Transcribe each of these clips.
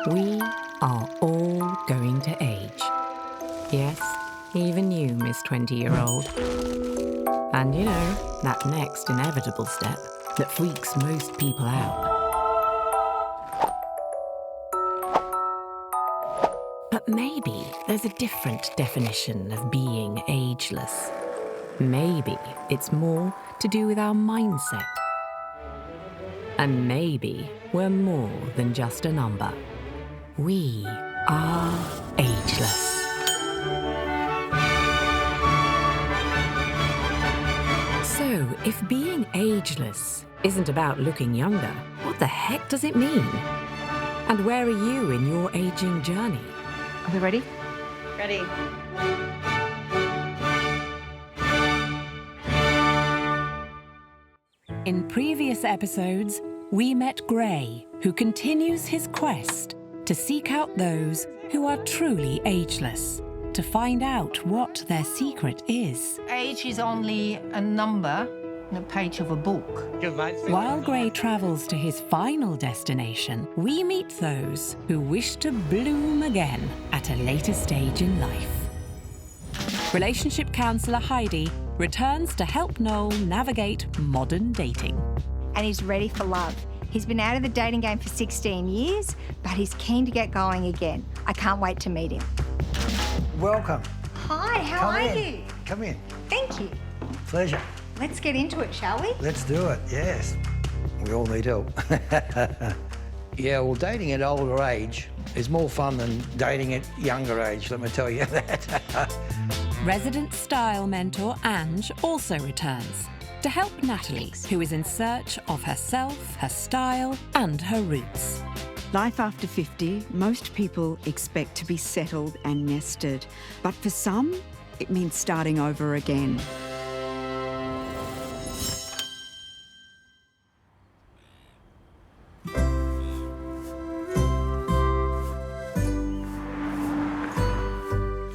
We are all going to age. Yes, even you, Miss 20-year-old. And you know, that next inevitable step that freaks most people out. But maybe there's a different definition of being ageless. Maybe it's more to do with our mindset. And maybe we're more than just a number. We are ageless. So, if being ageless isn't about looking younger, what the heck does it mean? And where are you in your aging journey? Are we ready? Ready. In previous episodes, we met Gray, who continues his quest to seek out those who are truly ageless, to find out what their secret is. Age is only a number on a page of a book. While Gray travels to his final destination, we meet those who wish to bloom again at a later stage in life. Relationship counsellor Heidi returns to help Noel navigate modern dating. And he's ready for love. He's been out of the dating game for 16 years, but he's keen to get going again. I can't wait to meet him. Welcome. Hi, how are you? Come in. Thank you. Pleasure. Let's get into it, shall we? Let's do it, yes. We all need help. Yeah, well, dating at older age is more fun than dating at younger age, let me tell you that. Resident style mentor Ange also returns to help Natalie, who is in search of herself, her style, and her roots. Life after 50, most people expect to be settled and nested. But for some, it means starting over again.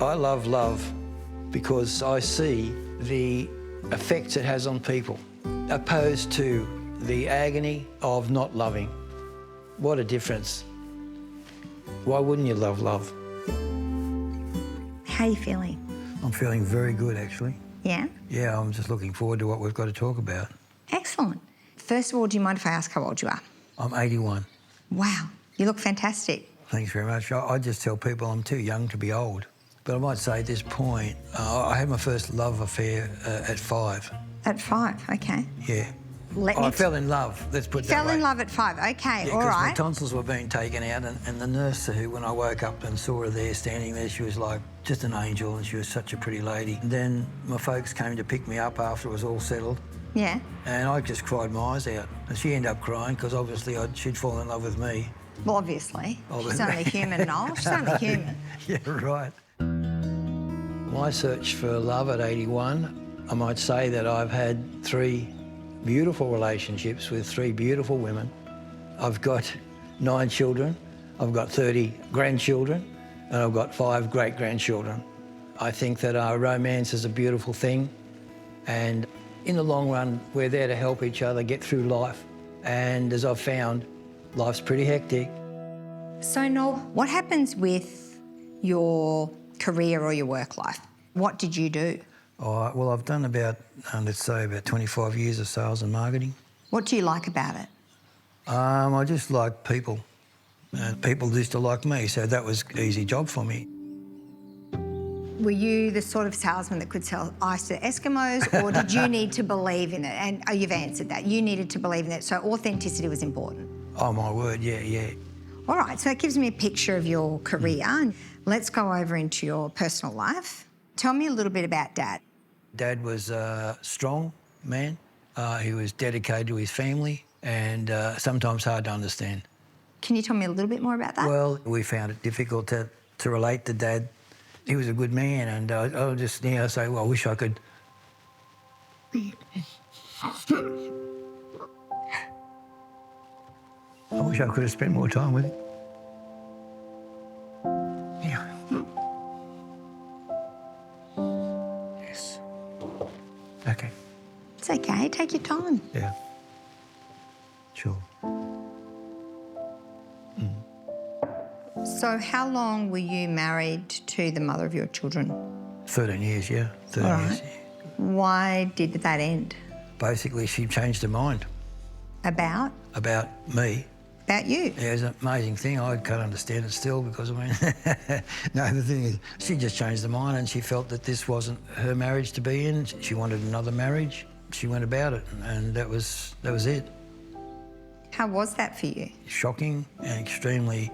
I love love because I see the effects it has on people, opposed to the agony of not loving. What a difference. Why wouldn't you love love? How are you feeling? I'm feeling very good, actually. Yeah? Yeah, I'm just looking forward to what we've got to talk about. Excellent. First of all, do you mind if I ask how old you are? I'm 81. Wow, you look fantastic. Thanks very much. I just tell people I'm too young to be old. But I might say at this point, I had my first love affair at 5. At 5, okay. Yeah. I fell in love, let's put it that way. Fell in love at 5, okay, Yeah, all right. my tonsils were being taken out, and the nurse who, when I woke up and saw her there, standing there, she was like just an angel, and she was such a pretty lady. And then my folks came to pick me up after it was all settled. Yeah. And I just cried my eyes out. And she ended up crying, because obviously she'd fallen in love with me. Well, obviously. She's only human, Noel. She's only human. Yeah, right. My search for love at 81, I might say that I've had 3 beautiful relationships with 3 beautiful women. I've got 9 children, I've got 30 grandchildren, and I've got 5 great-grandchildren. I think that our romance is a beautiful thing, and in the long run, we're there to help each other get through life. And as I've found, life's pretty hectic. So, Noel, what happens with your career or your work life? What did you do? Oh, well, I've done about, let's say, about 25 years of sales and marketing. What do you like about it? I just like people. And people used to like me, so that was an easy job for me. Were you the sort of salesman that could sell ice to Eskimos, or did you need to believe in it? And you've answered that. You needed to believe in it, so authenticity was important. Oh, my word, yeah. All right, so it gives me a picture of your career. Let's go over into your personal life. Tell me a little bit about Dad. Dad was a strong man. He was dedicated to his family and sometimes hard to understand. Can you tell me a little bit more about that? Well, we found it difficult to relate to Dad. He was a good man, and I'll just say, well, I wish I could... I wish I could have spent more time with him. Yeah. Yes. Okay. It's okay, take your time. Yeah. Sure. So how long were you married to the mother of your children? 13 years, yeah. 13 All years. right. Why did that end? Basically, she changed her mind About me. About you? Yeah, it's an amazing thing. I can't understand it still because, I mean, no, the thing is, she just changed her mind and she felt that this wasn't her marriage to be in. She wanted another marriage. She went about it and that was it. How was that for you? Shocking and extremely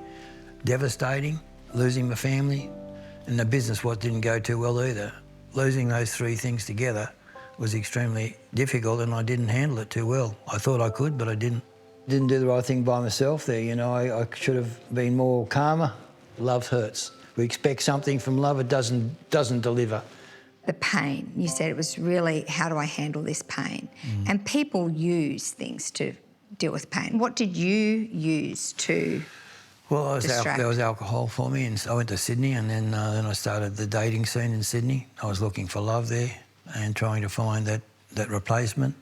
devastating, losing my family, and the business didn't go too well either. Losing those three things together was extremely difficult and I didn't handle it too well. I thought I could, but I didn't. Didn't do the right thing by myself there, you know. I should have been more calmer. Love hurts. We expect something from love, it doesn't deliver. The pain, you said it was really, how do I handle this pain? And people use things to deal with pain. What did you use to Well, distract? there was alcohol for me, and I went to Sydney, and then I started the dating scene in Sydney. I was looking for love there and trying to find that replacement.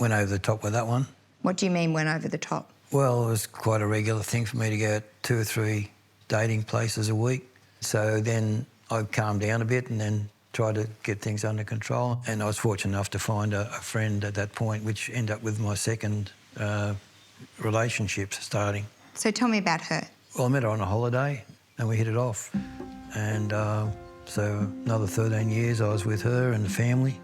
Went over the top with that one. What do you mean went over the top? Well, it was quite a regular thing for me to go 2 or 3 dating places a week. So then I calmed down a bit and then tried to get things under control. And I was fortunate enough to find a friend at that point, which ended up with my second relationship starting. So tell me about her. Well, I met her on a holiday and we hit it off. And so another 13 years I was with her and the family.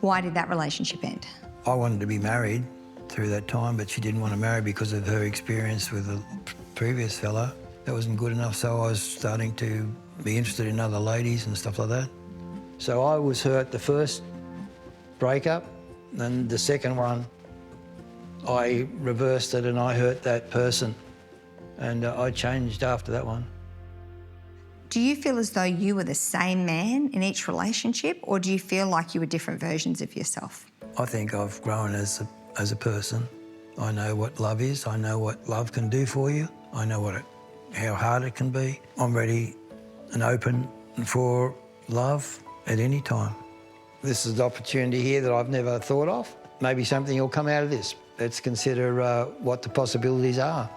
Why did that relationship end? I wanted to be married through that time, but she didn't want to marry because of her experience with the previous fella. That wasn't good enough, so I was starting to be interested in other ladies and stuff like that. So I was hurt the first breakup, and the second one, I reversed it and I hurt that person. And I changed after that one. Do you feel as though you were the same man in each relationship, or do you feel like you were different versions of yourself? I think I've grown as a person. I know what love is. I know what love can do for you. I know how hard it can be. I'm ready and open for love at any time. This is the opportunity here that I've never thought of. Maybe something will come out of this. Let's consider what the possibilities are.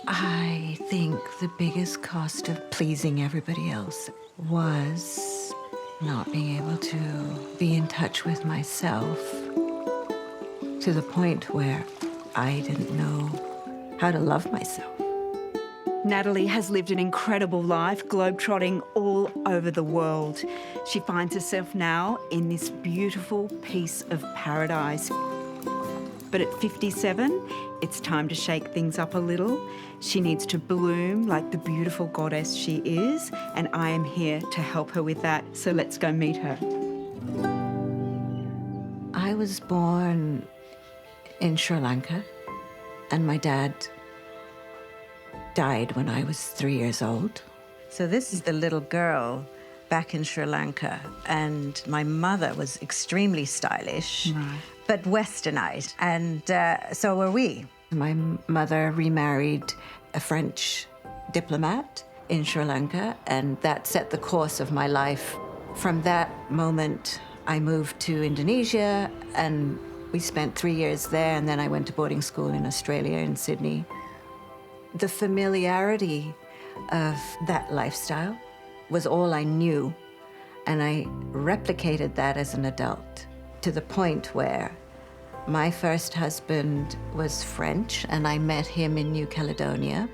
I think the biggest cost of pleasing everybody else was not being able to be in touch with myself to the point where I didn't know how to love myself. Natalie has lived an incredible life, globetrotting all over the world. She finds herself now in this beautiful piece of paradise. But at 57, it's time to shake things up a little. She needs to bloom like the beautiful goddess she is, and I am here to help her with that. So let's go meet her. I was born in Sri Lanka, and my dad died when I was 3 years old. So this is the little girl back in Sri Lanka, and my mother was extremely stylish, but westernized, and so were we. My mother remarried a French diplomat in Sri Lanka, and that set the course of my life. From that moment, I moved to Indonesia, and we spent 3 years there, and then I went to boarding school in Australia, in Sydney. The familiarity of that lifestyle was all I knew, and I replicated that as an adult to the point where my first husband was French, and I met him in New Caledonia,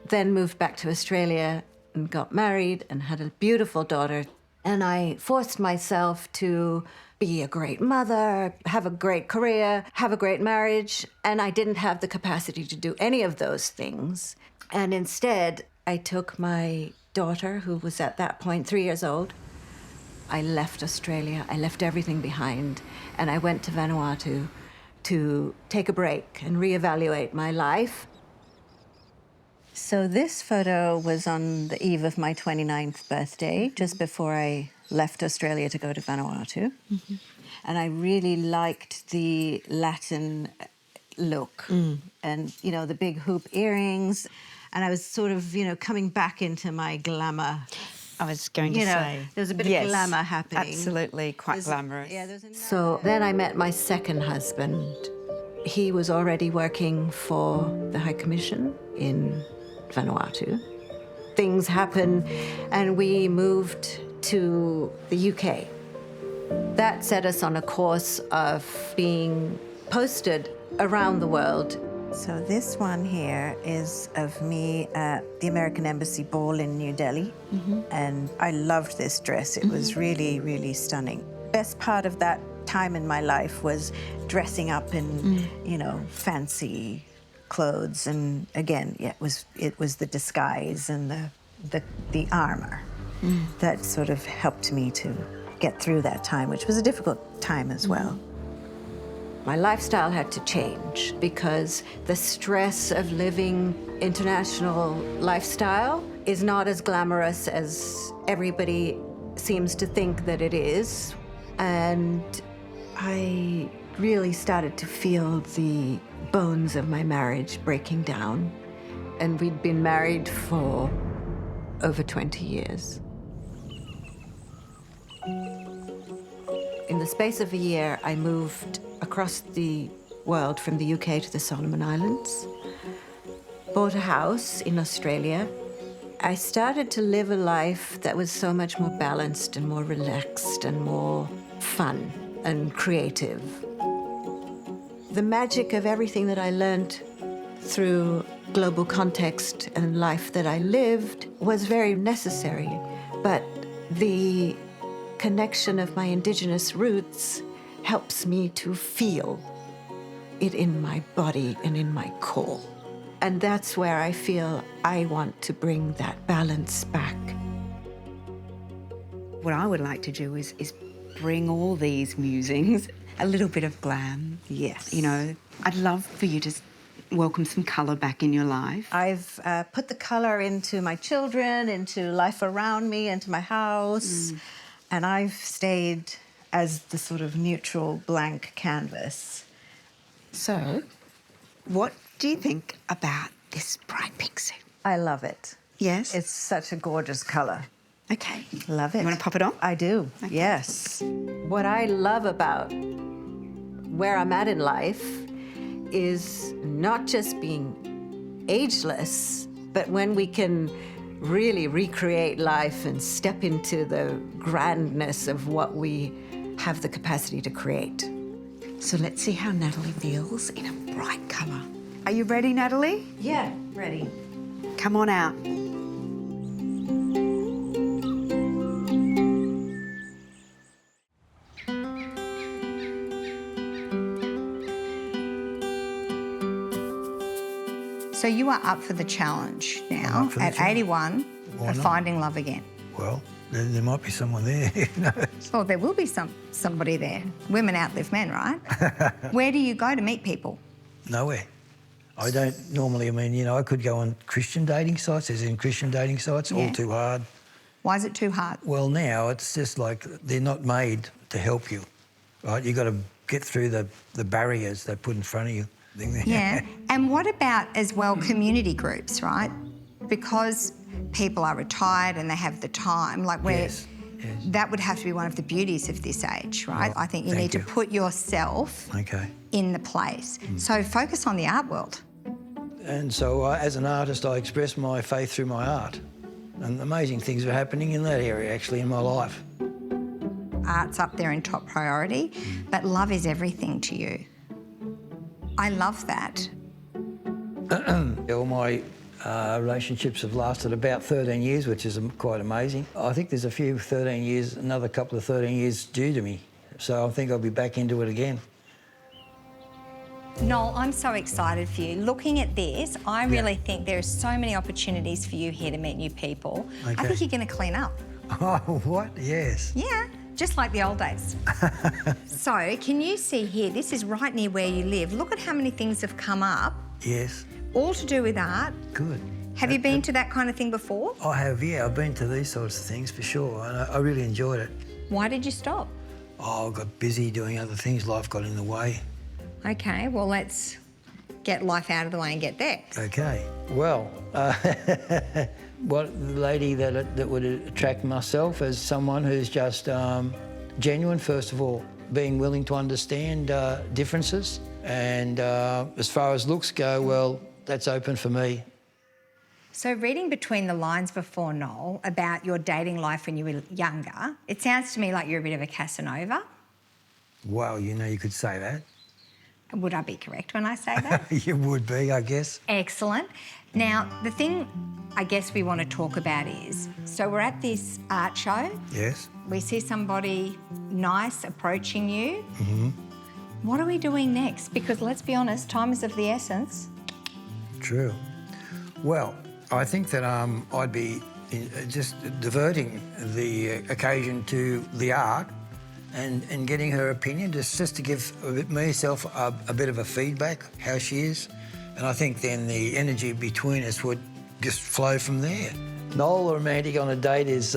then moved back to Australia and got married and had a beautiful daughter. And I forced myself to be a great mother, have a great career, have a great marriage, and I didn't have the capacity to do any of those things. And instead, I took my daughter, who was at that point 3 years old. I left Australia, I left everything behind, and I went to Vanuatu to take a break and reevaluate my life. So this photo was on the eve of my 29th birthday, just before I left Australia to go to Vanuatu. And I really liked the Latin look and, you know, the big hoop earrings. and I was sort of, coming back into my glamour. I was going to say. There was a bit of glamour happening. Absolutely, quite glamorous. So then I met my second husband. He was already working for the High Commission in Vanuatu. Things happened, and we moved to the UK. That set us on a course of being posted around the world. So this one here is of me at the American Embassy Ball in New Delhi. And I loved this dress. It was really, really stunning. Best part of that time in my life was dressing up in, fancy clothes. And again, it was the disguise and the armor that sort of helped me to get through that time, which was a difficult time as well. My lifestyle had to change because the stress of living international lifestyle is not as glamorous as everybody seems to think that it is. And I really started to feel the bones of my marriage breaking down. And we'd been married for over 20 years. In the space of a year, I moved across the world from the UK to the Solomon Islands, bought a house in Australia. I started to live a life that was so much more balanced and more relaxed and more fun and creative. The magic of everything that I learned through global context and life that I lived was very necessary, but the connection of my Indigenous roots helps me to feel it in my body and in my core. And that's where I feel I want to bring that balance back. What I would like to do is bring all these musings, a little bit of glam. Yes. I'd love for you to welcome some colour back in your life. I've put the colour into my children, into life around me, into my house, and I've stayed as the sort of neutral blank canvas. So, what do you think about this bright pink suit? I love it. Yes? It's such a gorgeous colour. Okay. Love it. You want to pop it on? I do, Okay. yes. What I love about where I'm at in life is not just being ageless, but when we can really recreate life and step into the grandness of what we have the capacity to create. So let's see how Natalie feels in a bright colour. Are you ready, Natalie? Yeah, ready. Come on out. So you are up for the challenge now up for the at challenge. 81 Why of not? finding love again. Well, there might be someone there, who knows? Well, there will be somebody there. Women outlive men, right? Where do you go to meet people? Nowhere. I don't normally, I could go on Christian dating sites, as in Christian dating sites, Yeah. all too hard. Why is it too hard? Well, now it's just like they're not made to help you, right? You've got to get through the barriers they put in front of you. Yeah. And what about, as well, community groups, right? Because people are retired and they have the time, like where Yes, yes. that would have to be one of the beauties of this age, right? Well, I think you thank need you. to put yourself Okay. in the place. So focus on the art world. And so as an artist, I express my faith through my art. And amazing things are happening in that area, actually, in my life. Art's up there in top priority, but love is everything to you. I love that. All my relationships have lasted about 13 years, which is quite amazing. I think there's a few 13 years, another couple of 13 years due to me. So I think I'll be back into it again. Noel, I'm so excited for you. Looking at this, I really think there are so many opportunities for you here to meet new people. I Okay. think you're going to clean up. Oh, what? Yes. Yeah, just like the old days. So, can you see here, this is right near where you live. Look at how many things have come up, Yes. all to do with art. Good. Have you been to that kind of thing before? I have, yeah. I've been to these sorts of things for sure, and I really enjoyed it. Why did you stop? Oh, I got busy doing other things. Life got in the way. Okay, well, let's get life out of the way and get there. Okay. Well, what the lady that would attract myself as someone who's just genuine, first of all, being willing to understand differences, and as far as looks go, well, that's open for me. So reading between the lines before, Noel, about your dating life when you were younger, it sounds to me like you're a bit of a Casanova. Well, you know, you could say that. Would I be correct when I say that? You would be, I guess. Excellent. Now, the thing I guess we want to talk about is, so we're at this art show. Yes. We see somebody nice approaching you. Mm-hmm. What are we doing next? Because let's be honest, time is of the essence. True. Well, I think that I'd be just diverting the occasion to the art and getting her opinion, just to give myself a bit of a feedback, how she is. And I think then the energy between us would just flow from there. Noel, the romantic on a date, is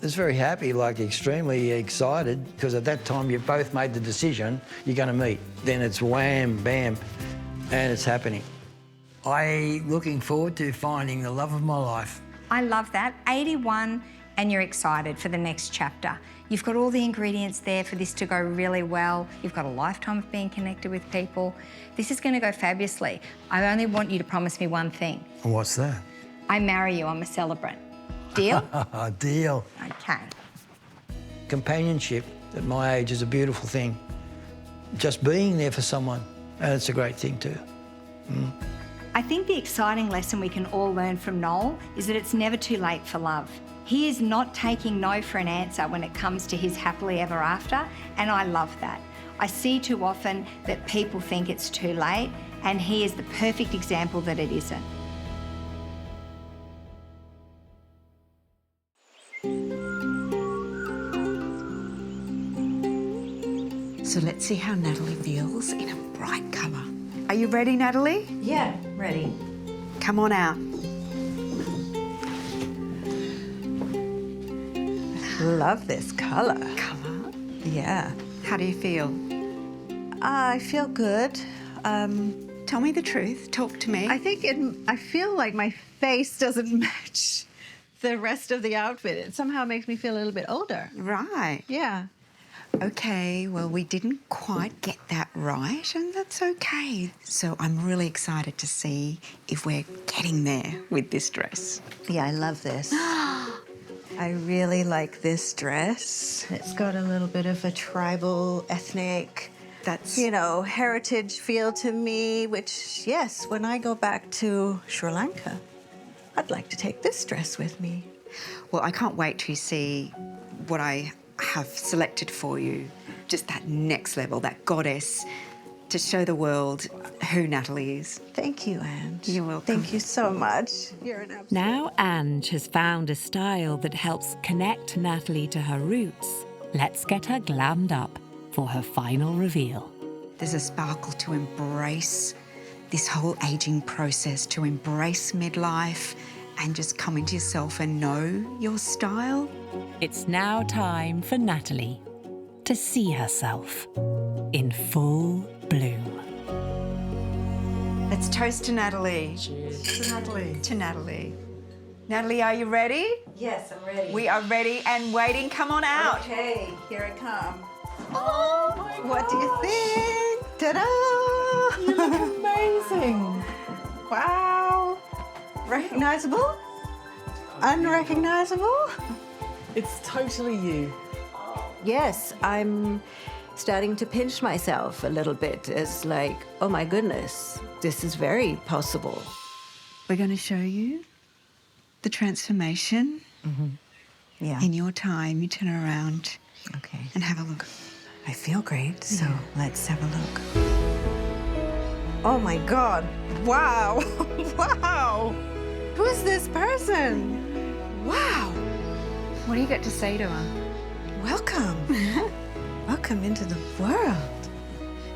very happy, like extremely excited, because at that time you've both made the decision you're going to meet. Then it's wham, bam, and it's happening. I'm looking forward to finding the love of my life. I love that. 81 and you're excited for the next chapter. You've got all the ingredients there for this to go really well. You've got a lifetime of being connected with people. This is going to go fabulously. I only want you to promise me one thing. What's that? I marry you, I'm a celebrant. Deal? Deal. Okay. Companionship at my age is a beautiful thing. Just being there for someone, and it's a great thing too. I think the exciting lesson we can all learn from Noel is that it's never too late for love. He is not taking no for an answer when it comes to his happily ever after, and I love that. I see too often that people think it's too late, and he is the perfect example that it isn't. So let's see how Natalie feels in a bright colour. Are you ready, Natalie? Yeah, ready. Come on out. Love this colour. Colour? Yeah. How do you feel? I feel good. Tell me the truth. Talk to me. I feel like my face doesn't match the rest of the outfit. It somehow makes me feel a little bit older. Right. Yeah. Okay, well, we didn't quite get that right, and that's okay. So I'm really excited to see if we're getting there with this dress. Yeah, I love this. I really like this dress. It's got a little bit of a tribal, ethnic, That's... you know, heritage feel to me, which, yes, when I go back to Sri Lanka, I'd like to take this dress with me. Well, I can't wait to see what I have selected for you. Just that next level, that goddess, to show the world who Natalie is. Thank you, Ange. You're welcome. Thank you so much. You're an absolute... Now Ange has found a style that helps connect Natalie to her roots. Let's get her glammed up for her final reveal. There's a sparkle to embrace this whole ageing process, to embrace midlife and just come into yourself and know your style. It's now time for Natalie to see herself in full bloom. Let's toast to Natalie. Cheers. To Natalie. To Natalie. Natalie, are you ready? Yes, I'm ready. We are ready and waiting. Come on out. Okay, here I come. Oh my God. What do you think? Ta-da! You look amazing. Wow. Recognizable? Unrecognizable? It's totally you. Yes, I'm starting to pinch myself a little bit. It's like, oh my goodness, this is very possible. We're going to show you the transformation Yeah. in your time. You turn around Okay. and have a look. I feel great, so let's have a look. Oh my God. Wow. Wow. Who's this person? Wow. What do you get to say to her? Welcome. Welcome into the world.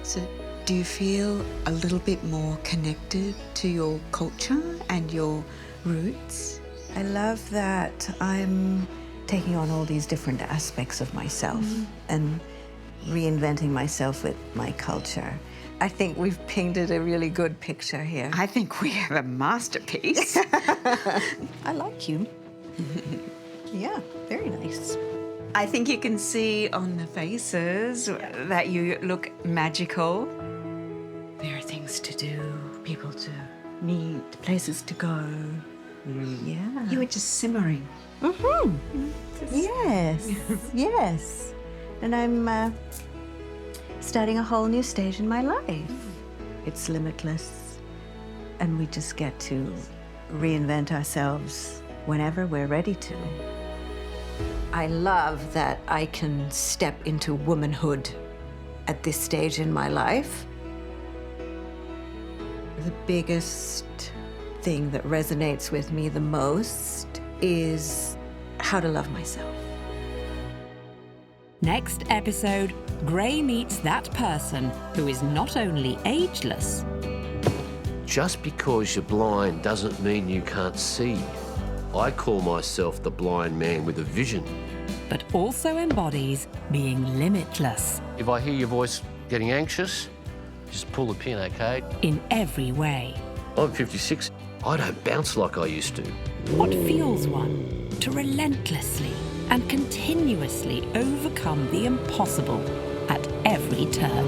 So, do you feel a little bit more connected to your culture and your roots? I love that I'm taking on all these different aspects of myself and reinventing myself with my culture. I think we've painted a really good picture here. I think we have a masterpiece. I like you. Yeah, very nice. I think you can see on the faces that you look magical. There are things to do, people to Meet, places to go. Yeah. You were just simmering. Yes, yes. And I'm starting a whole new stage in my life. It's limitless, and we just get to reinvent ourselves whenever we're ready to. I love that I can step into womanhood at this stage in my life. The biggest thing that resonates with me the most is how to love myself. Next episode, Gray meets that person who is not only ageless, Just because you're blind doesn't mean you can't see. I call myself the blind man with a vision. but also embodies being limitless If I hear your voice getting anxious, just pull the pin, okay? in every way. I'm 56. I don't bounce like I used to. What fuels one to relentlessly and continuously overcome the impossible at every turn.